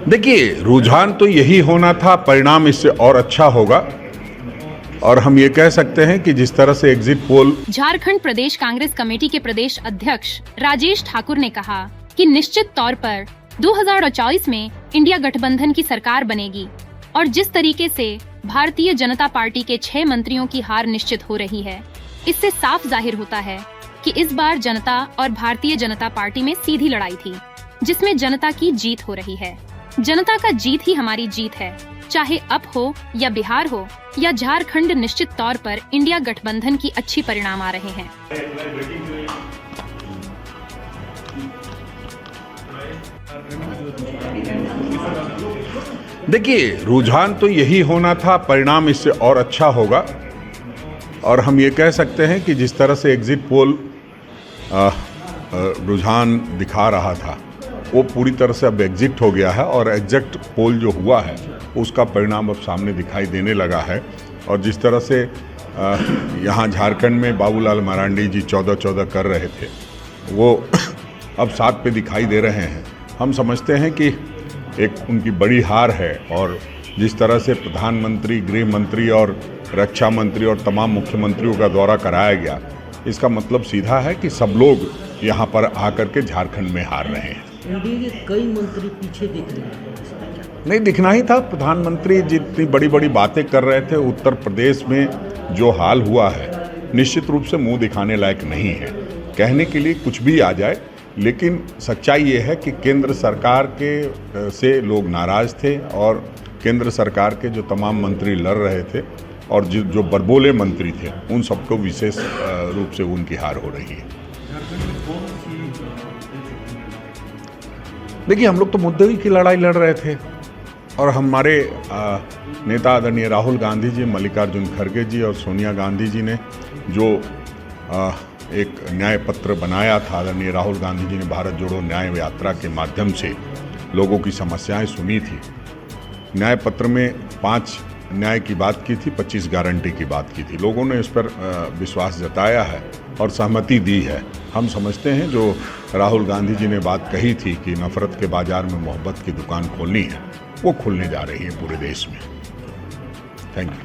देखिए, रुझान तो यही होना था, परिणाम इससे और अच्छा होगा। और हम ये कह सकते हैं कि जिस तरह से एग्जिट पोल। झारखंड प्रदेश कांग्रेस कमेटी के प्रदेश अध्यक्ष राजेश ठाकुर ने कहा कि निश्चित तौर पर 2024 में इंडिया गठबंधन की सरकार बनेगी और जिस तरीके से भारतीय जनता पार्टी के 6 मंत्रियों की हार निश्चित हो रही है, इससे साफ जाहिर होता है कि इस बार जनता और भारतीय जनता पार्टी में सीधी लड़ाई थी, जिसमें जनता की जीत हो रही है। जनता का जीत ही हमारी जीत है, चाहे अब हो या बिहार हो या झारखंड, निश्चित तौर पर इंडिया गठबंधन की अच्छी परिणाम आ रहे हैं। देखिए, रुझान तो यही होना था, परिणाम इससे और अच्छा होगा। और हम ये कह सकते हैं कि जिस तरह से एग्जिट पोल रुझान दिखा रहा था, वो पूरी तरह से अब एग्जिट हो गया है और एग्जिट पोल जो हुआ है उसका परिणाम अब सामने दिखाई देने लगा है। और जिस तरह से यहाँ झारखंड में बाबूलाल मरांडी जी 14-14 कर रहे थे, वो अब 7 पे दिखाई दे रहे हैं। हम समझते हैं कि एक उनकी बड़ी हार है। और जिस तरह से प्रधानमंत्री, गृह मंत्री और रक्षा मंत्री और तमाम मुख्यमंत्रियों का दौरा कराया गया, इसका मतलब सीधा है कि सब लोग यहाँ पर आकर के झारखंड में हार रहे हैं। एनडीए के कई मंत्री पीछे दिख रहे हैं। नहीं दिखना ही था। प्रधानमंत्री जितनी बड़ी बड़ी बातें कर रहे थे, उत्तर प्रदेश में जो हाल हुआ है निश्चित रूप से मुंह दिखाने लायक नहीं है। कहने के लिए कुछ भी आ जाए, लेकिन सच्चाई ये है कि केंद्र सरकार के से लोग नाराज़ थे और केंद्र सरकार के जो तमाम मंत्री लड़ रहे थे और जो बरबोले मंत्री थे, उन सबको विशेष रूप से उनकी हार हो रही है। देखिए, हम लोग तो मुद्दे की लड़ाई लड़ रहे थे और हमारे नेता आदरणीय राहुल गांधी जी, मल्लिकार्जुन खड़गे जी और सोनिया गांधी जी ने जो एक न्याय पत्र बनाया था, आदरणीय राहुल गांधी जी ने भारत जोड़ो न्याय यात्रा के माध्यम से लोगों की समस्याएं सुनी थी। न्याय पत्र में 5 न्याय की बात की थी, 25 गारंटी की बात की थी। लोगों ने इस पर विश्वास जताया है और सहमति दी है। हम समझते हैं जो राहुल गांधी जी ने बात कही थी कि नफरत के बाजार में मोहब्बत की दुकान खोलनी है, वो खुलने जा रही है पूरे देश में। Thank you.